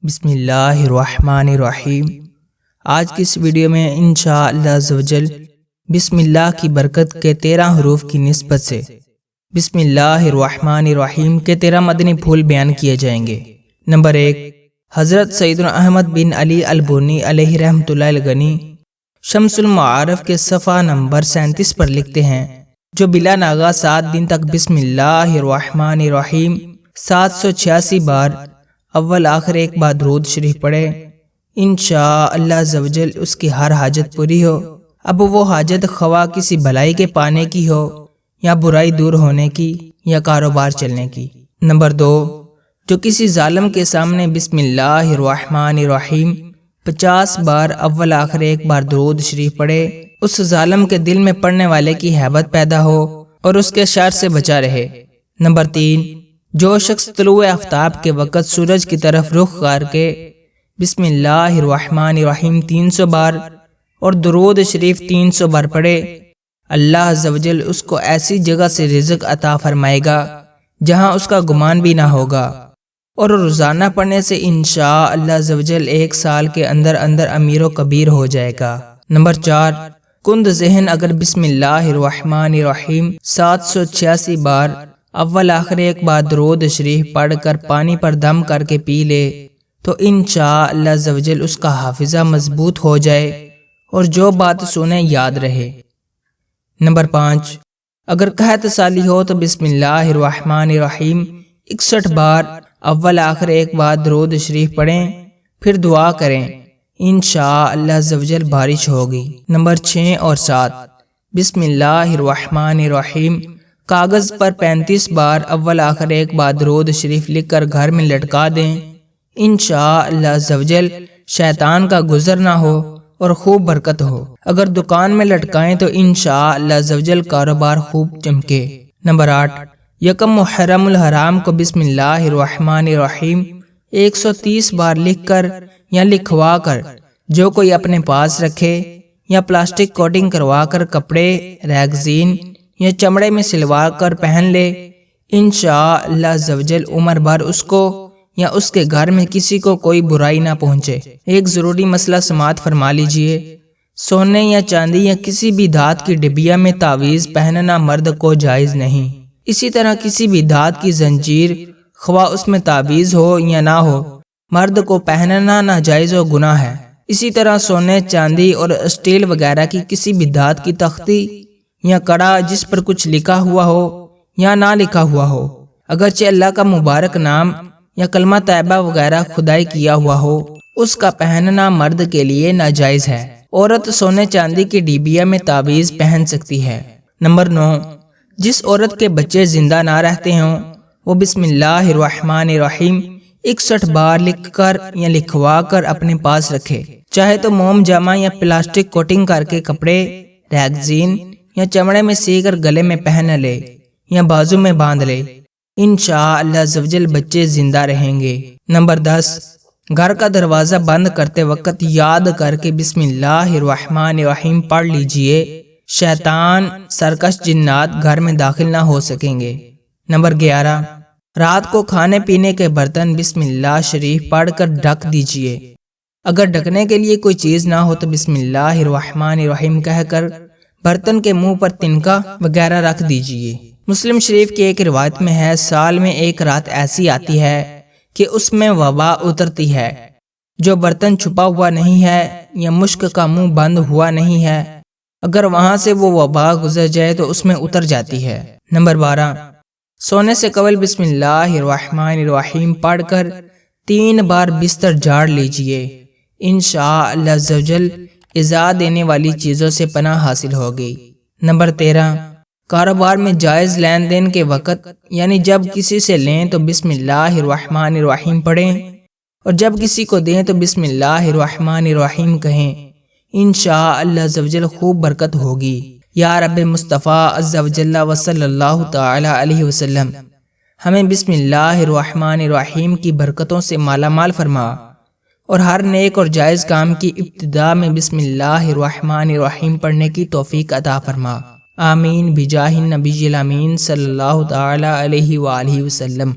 بسم اللہ الرحمن الرحیم۔ آج کی اس ویڈیو میں انشاءاللہ عزوجل بسم اللہ کی برکت کے 13 حروف کی نسبت سے بسم اللہ الرحمن الرحیم کے 13 مدنی پھول بیان کیے جائیں گے۔ نمبر 1، حضرت سیدنا احمد بن علی البونی علیہ رحمۃ اللہ الغنی شمس المعارف کے صفحہ نمبر 37 پر لکھتے ہیں، جو بلا ناغہ 7 دن تک بسم اللہ الرحمن الرحیم 786 بار اول آخر ایک بار درود شریف پڑھے، انشاءاللہ عزوجل اس کی ہر حاجت پوری ہو۔ اب وہ حاجت خواہ کسی بھلائی کے پانے کی ہو، یا برائی دور ہونے کی، یا کاروبار چلنے کی۔ نمبر 2، جو کسی ظالم کے سامنے بسم اللہ الرحمن الرحیم 50 بار اول آخر ایک بار درود شریف پڑھے، اس ظالم کے دل میں پڑھنے والے کی ہیبت پیدا ہو اور اس کے شر سے بچا رہے۔ نمبر 3، جو شخص طلوع آفتاب کے وقت سورج کی طرف رخ کر کے بسم اللہ الرحمن الرحیم 300 بار اور درود شریف 300 بار پڑھے، اللہ عزوجل اس کو ایسی جگہ سے رزق عطا فرمائے گا جہاں اس کا گمان بھی نہ ہوگا، اور روزانہ پڑھنے سے انشاءاللہ عزوجل 1 سال کے اندر امیر و کبیر ہو جائے گا۔ نمبر 4، کند ذہن اگر بسم اللہ الرحمن الرحیم 786 بار اول آخر ایک بار درود شریف پڑھ کر پانی پر دم کر کے پی لے تو انشاءاللہ عزوجل اس کا حافظہ مضبوط ہو جائے اور جو بات سنے یاد رہے۔ نمبر 5، اگر قحط سالی ہو تو بسم اللہ الرحمن الرحیم 61 بار اول آخر ایک بار درود شریف پڑھیں، پھر دعا کریں، انشاءاللہ عزوجل بارش ہوگی۔ نمبر 6 اور 7، بسم اللہ الرحمن الرحیم کاغذ پر 35 بار اول آخر ایک بار درود شریف لکھ کر گھر میں لٹکا دیں، انشاءاللہ عزوجل شیطان کا گزر نہ ہو اور خوب برکت ہو۔ اگر دکان میں لٹکائیں تو انشاءاللہ عزوجل کاروبار خوب چمکے۔ نمبر 8، یکم محرم الحرام کو بسم اللہ الرحمن الرحیم 130 بار لکھ کر یا لکھوا کر جو کوئی اپنے پاس رکھے یا پلاسٹک کوٹنگ کروا کر کپڑے، ریگزین یا چمڑے میں سلوا کر پہن لے، انشاءاللہ عزوجل عمر بھر اس کو یا اس کے گھر میں کسی کو کوئی برائی نہ پہنچے۔ ایک ضروری مسئلہ سماعت فرما لیجئے، سونے یا چاندی یا کسی بھی دھات کی ڈبیا میں تعویذ پہننا مرد کو جائز نہیں۔ اسی طرح کسی بھی دھات کی زنجیر خواہ اس میں تعویذ ہو یا نہ ہو، مرد کو پہننا ناجائز و گناہ ہے۔ اسی طرح سونے، چاندی اور اسٹیل وغیرہ کی کسی بھی دھات کی تختی یا کڑا جس پر کچھ لکھا ہوا ہو یا نہ لکھا ہوا ہو، اگرچہ اللہ کا مبارک نام یا کلمہ طیبہ وغیرہ خدائی کیا ہوا ہو، اس کا پہننا مرد کے لیے ناجائز ہے۔ عورت سونے چاندی کی ڈبیا میں تعویذ پہن سکتی ہے۔ نمبر 9، جس عورت کے بچے زندہ نہ رہتے ہوں وہ بسم اللہ الرحمن الرحیم 61 بار لکھ کر یا لکھوا کر اپنے پاس رکھے، چاہے تو موم جامہ یا پلاسٹک کوٹنگ کر کے کپڑے، ریگزین یا چمڑے میں سی کر گلے میں پہن لے یا بازو میں باندھ لے، انشاءاللہ عزوجل بچے زندہ رہیں گے۔ نمبر 10، گھر کا دروازہ بند کرتے وقت یاد کر کے بسم اللہ الرحمن الرحیم پڑھ لیجئے، شیطان، سرکش جنات گھر میں داخل نہ ہو سکیں گے۔ نمبر 11، رات کو کھانے پینے کے برتن بسم اللہ شریف پڑھ کر ڈھک دیجئے۔ اگر ڈھکنے کے لیے کوئی چیز نہ ہو تو بسم اللہ الرحمن الرحیم کہہ کر برتن کے منہ پر تنکا وغیرہ رکھ دیجئے۔ مسلم شریف کی ایک روایت میں ہے، سال میں ایک رات ایسی آتی ہے کہ اس میں وبا اترتی ہے، جو برتن چھپا ہوا نہیں ہے یا مشک کا منہ بند ہوا نہیں ہے، اگر وہاں سے وہ وبا گزر جائے تو اس میں اتر جاتی ہے۔ نمبر 12، سونے سے قبل بسم اللہ الرحمن الرحیم پڑھ کر 3 بار بستر جھاڑ لیجئے، انشاءاللہ عزوجل ایذا دینے والی چیزوں سے پناہ حاصل ہوگی۔ نمبر 13، کاروبار میں جائز لین دین کے وقت یعنی جب کسی سے لیں تو بسم اللہ الرحمن الرحیم پڑھیں، اور جب کسی کو دیں تو بسم اللہ الرحمن الرحیم کہیں، انشاءاللہ عزوجل خوب برکت ہوگی۔ یا رب مصطفیٰ عز و جل و صلی اللہ تعالی علیہ وسلم، ہمیں بسم اللہ الرحمن الرحیم کی برکتوں سے مالا مال فرما، اور ہر نیک اور جائز کام کی ابتدا میں بسم اللہ الرحمن الرحیم پڑھنے کی توفیق عطا فرما، آمین بجاہ النبی الامین صلی اللہ تعالی علیہ وآلہ وسلم۔